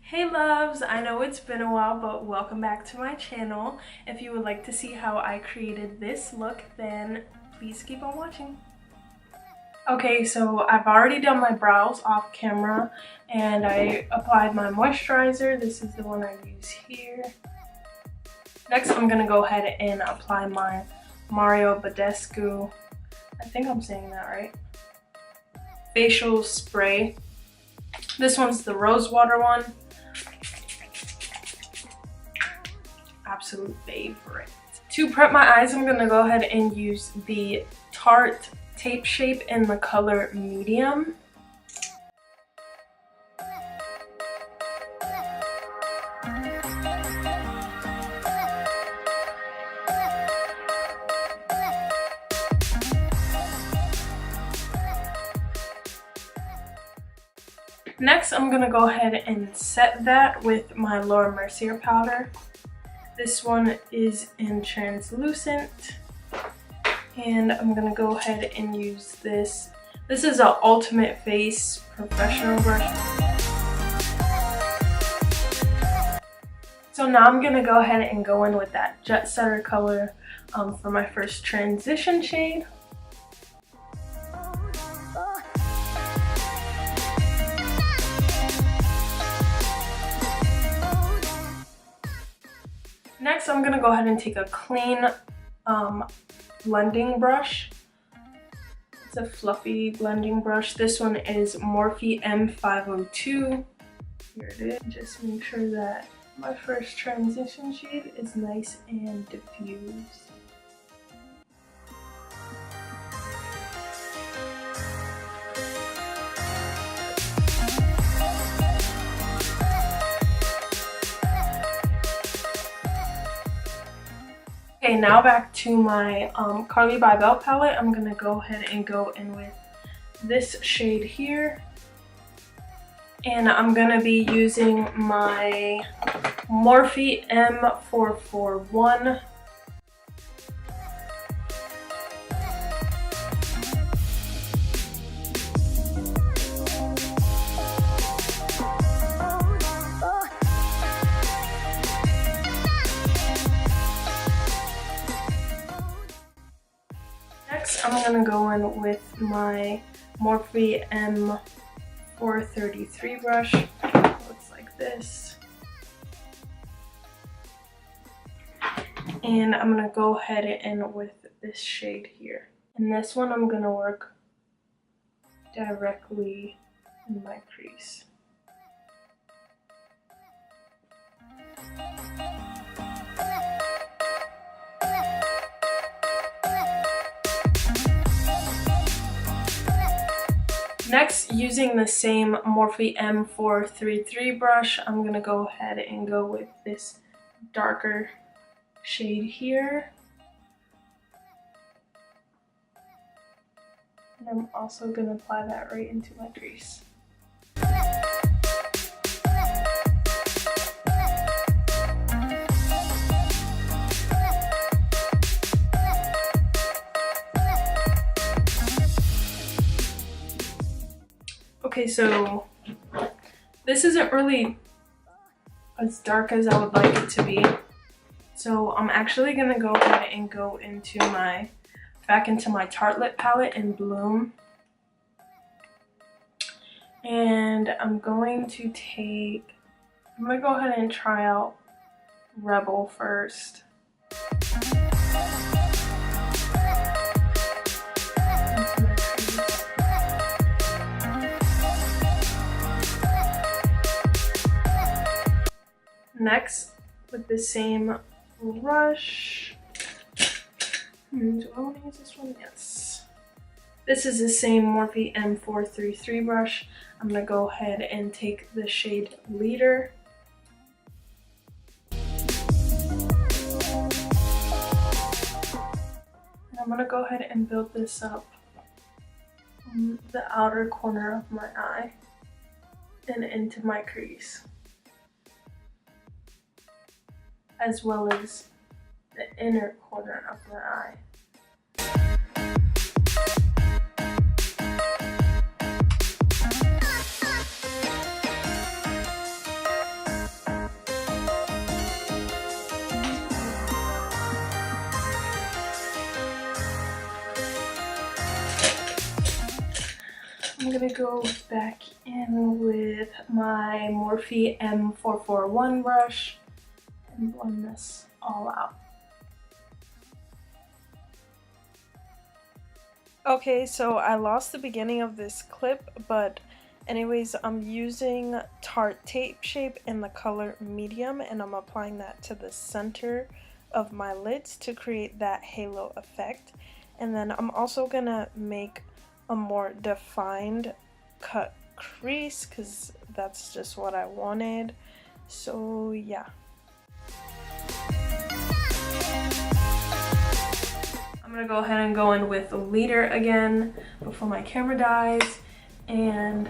Hey loves, I know it's been a while, but welcome back to my channel. If you would like to see how I created this look, then please keep on watching. Okay, so I've already done my brows off camera and I applied my moisturizer. This is the one I use here. Next, I'm gonna go ahead and apply my Mario Badescu, I think I'm saying that right, facial spray. This one's the rose water one. Absolute favorite. To prep my eyes, I'm gonna go ahead and use the Tarte Tape Shape in the color medium. Next, I'm gonna go ahead and set that with my Laura Mercier powder. This one is in translucent, and I'm gonna go ahead and use this. This is an Ultimate Face professional brush. So now I'm gonna go ahead and go in with that Jet Setter color for my first transition shade. Next, I'm gonna go ahead and take a clean blending brush. It's a fluffy blending brush. This one is Morphe M502. Here it is. Just make sure that my first transition shade is nice and diffused. Okay, now back to my Carly by Bell palette. I'm gonna go ahead and go in with this shade here. And I'm gonna be using my Morphe M441. I'm gonna go in with my Morphe M433 brush. Looks like this. And I'm gonna go ahead and with this shade here. And this one I'm gonna work directly in my crease. Next, using the same Morphe M433 brush, I'm going to go ahead and go with this darker shade here. And I'm also going to apply that right into my crease. Okay, so this isn't really as dark as I would like it to be. So I'm actually gonna go ahead and go into back into my Tartelette palette in Bloom. And I'm gonna go ahead and try out Rebel first. Next, with the same brush, do I want to use this one? Yes. This is the same Morphe M433 brush. I'm going to go ahead and take the shade Leader. And I'm going to go ahead and build this up on the outer corner of my eye and into my crease, as well as the inner corner of my eye. I'm gonna go back in with my Morphe M441 brush and blend this all out. Okay, so I lost the beginning of this clip, but anyways, I'm using Tarte Tape Shape in the color medium, and I'm applying that to the center of my lids to create that halo effect. And then I'm also gonna make a more defined cut crease because that's just what I wanted. So yeah. I'm gonna go ahead and go in with the leader again before my camera dies and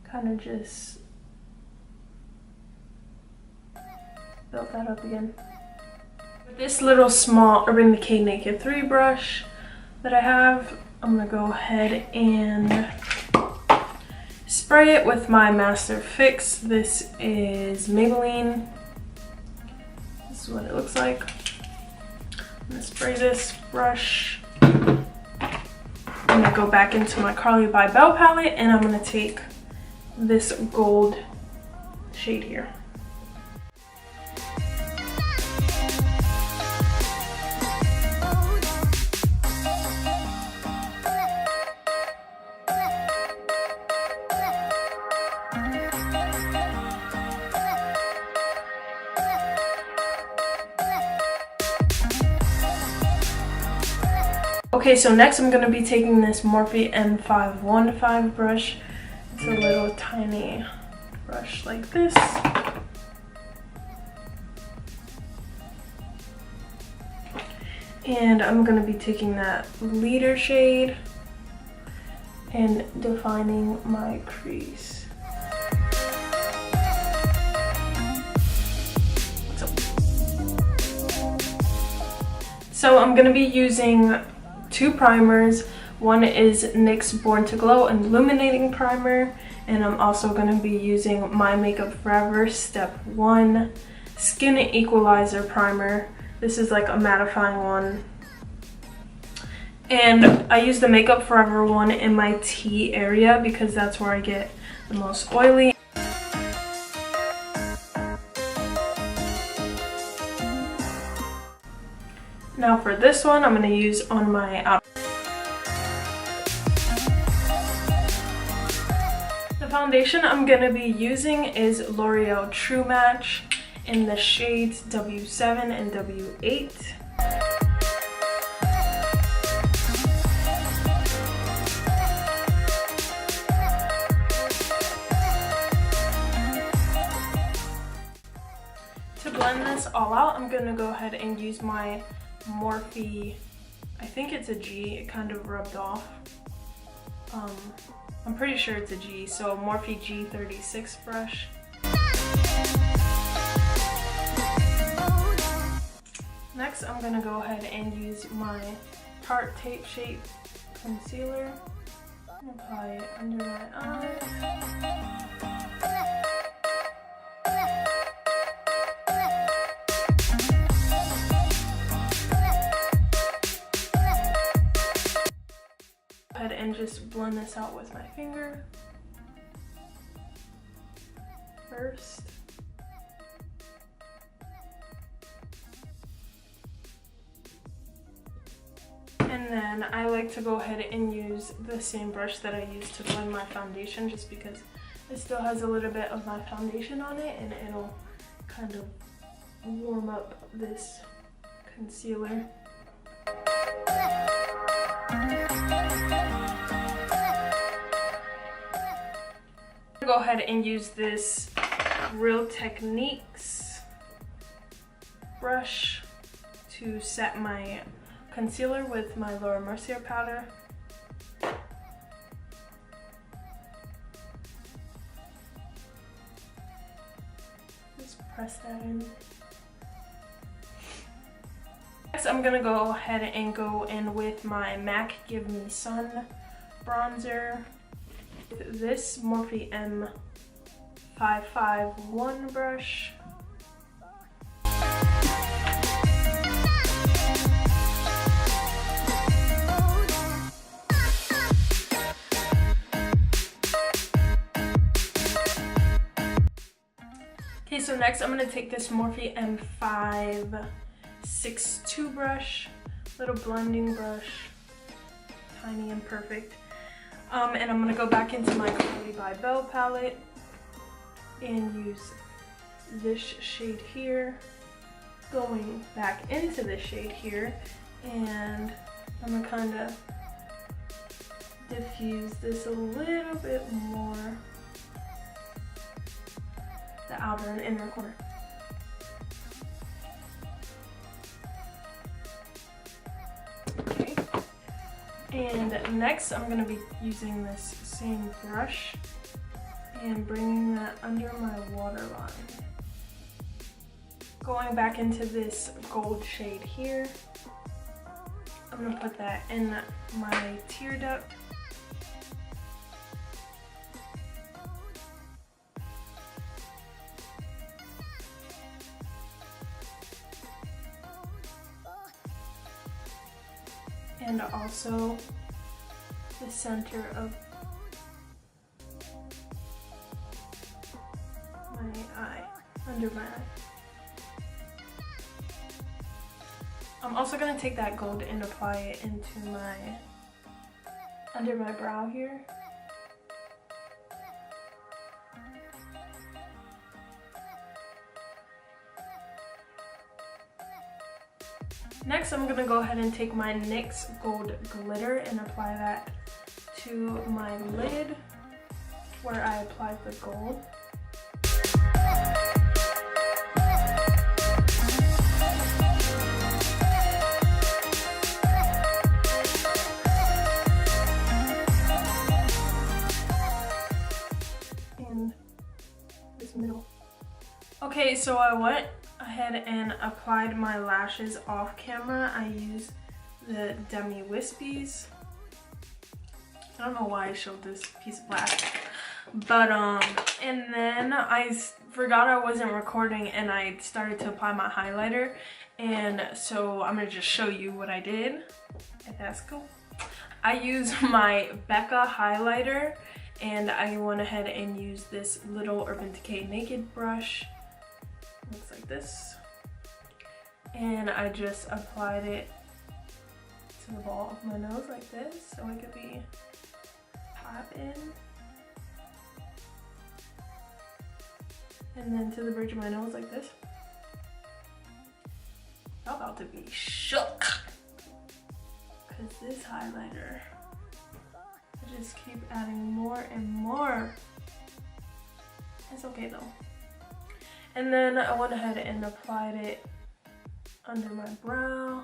kind of just build that up again. With this little small Urban Decay Naked 3 brush that I have, I'm gonna go ahead and spray it with my Master Fix. This is Maybelline. This is what it looks like. I'm gonna spray this brush. I'm gonna go back into my Carly by Belle palette and I'm gonna take this gold shade here. Okay, so next I'm going to be taking this Morphe M515 brush. It's a little tiny brush like this. And I'm going to be taking that leader shade and defining my crease. So I'm going to be using two primers. One is NYX Born to Glow Illuminating Primer, and I'm also going to be using My Makeup Forever Step 1 Skin Equalizer Primer. This is like a mattifying one. And I use the Makeup Forever one in my T area because that's where I get the most oily. Now for this one, I'm going to use on my outer. The foundation I'm going to be using is L'Oreal True Match in the shades W7 and W8. To blend this all out, I'm going to go ahead and use my Morphe, I think it's a G, it kind of rubbed off. I'm pretty sure it's a G, so Morphe G36 brush. Next, I'm going to go ahead and use my Tarte Tape Shape concealer and apply it under my eyes. And just blend this out with my finger first. And then I like to go ahead and use the same brush that I used to blend my foundation, just because it still has a little bit of my foundation on it and it'll kind of warm up this concealer. Go ahead and use this Real Techniques brush to set my concealer with my Laura Mercier powder. Just press that in. Next, I'm gonna go ahead and go in with my MAC Give Me Sun bronzer. This Morphe M551 brush. Okay, so next I'm going to take this Morphe M562 brush, little blending brush, tiny and perfect. And I'm going to go back into my Coty by Belle palette and use this shade here, going back into this shade here, and I'm going to kind of diffuse this a little bit more, the outer and inner corner. Okay. And next I'm going to be using this same brush and bringing that under my waterline. Going back into this gold shade here, I'm going to put that in my tear duct. And also the center of my eye, under my eye. I'm also going to take that gold and apply it into under my brow here. Next, I'm going to go ahead and take my NYX Gold Glitter and apply that to my lid where I applied the gold. And this middle. Okay, so I went ahead and applied my lashes off camera. I used the Demi Wispies. I don't know why I showed this piece of plastic, but and then I forgot I wasn't recording and I started to apply my highlighter, and so I'm gonna just show you what I did, if that's cool. I used my Becca highlighter and I went ahead and used this little Urban Decay Naked brush. Looks like this, and I just applied it to the ball of my nose like this so it could be pop in, and then to the bridge of my nose like this. I'm about to be shook because this highlighter, I just keep adding more and more. It's okay though. And then I went ahead and applied it under my brow.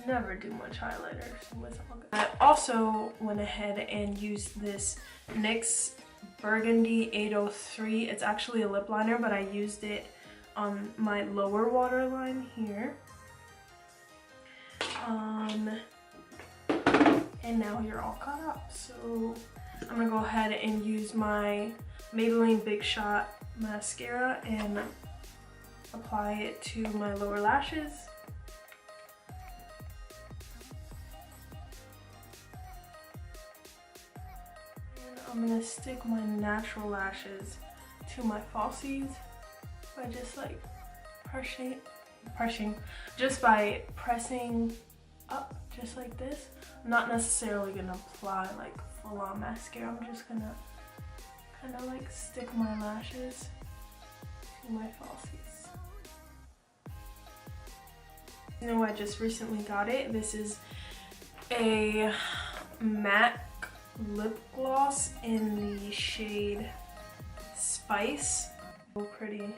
Never do much highlighter, so it's all good. I also went ahead and used this NYX Burgundy 803. It's actually a lip liner, but I used it on my lower waterline here. And now you're all caught up. So I'm gonna go ahead and use my Maybelline Big Shot mascara and apply it to my lower lashes. And I'm gonna stick my natural lashes to my falsies by just like by pressing up just like this. I'm not necessarily gonna apply like full-on mascara. I'm just gonna kind of like stick my lashes to my falsies. You know, I just recently got it. This is a matte lip gloss in the shade Spice. So pretty.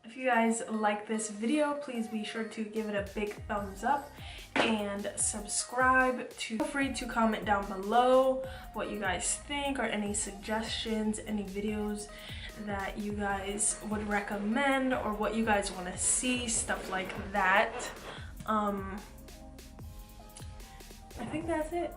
If you guys like this video, please be sure to give it a big thumbs up and subscribe. Feel free to comment down below what you guys think or any suggestions, any videos that you guys would recommend or what you guys want to see, stuff like that. I think that's it.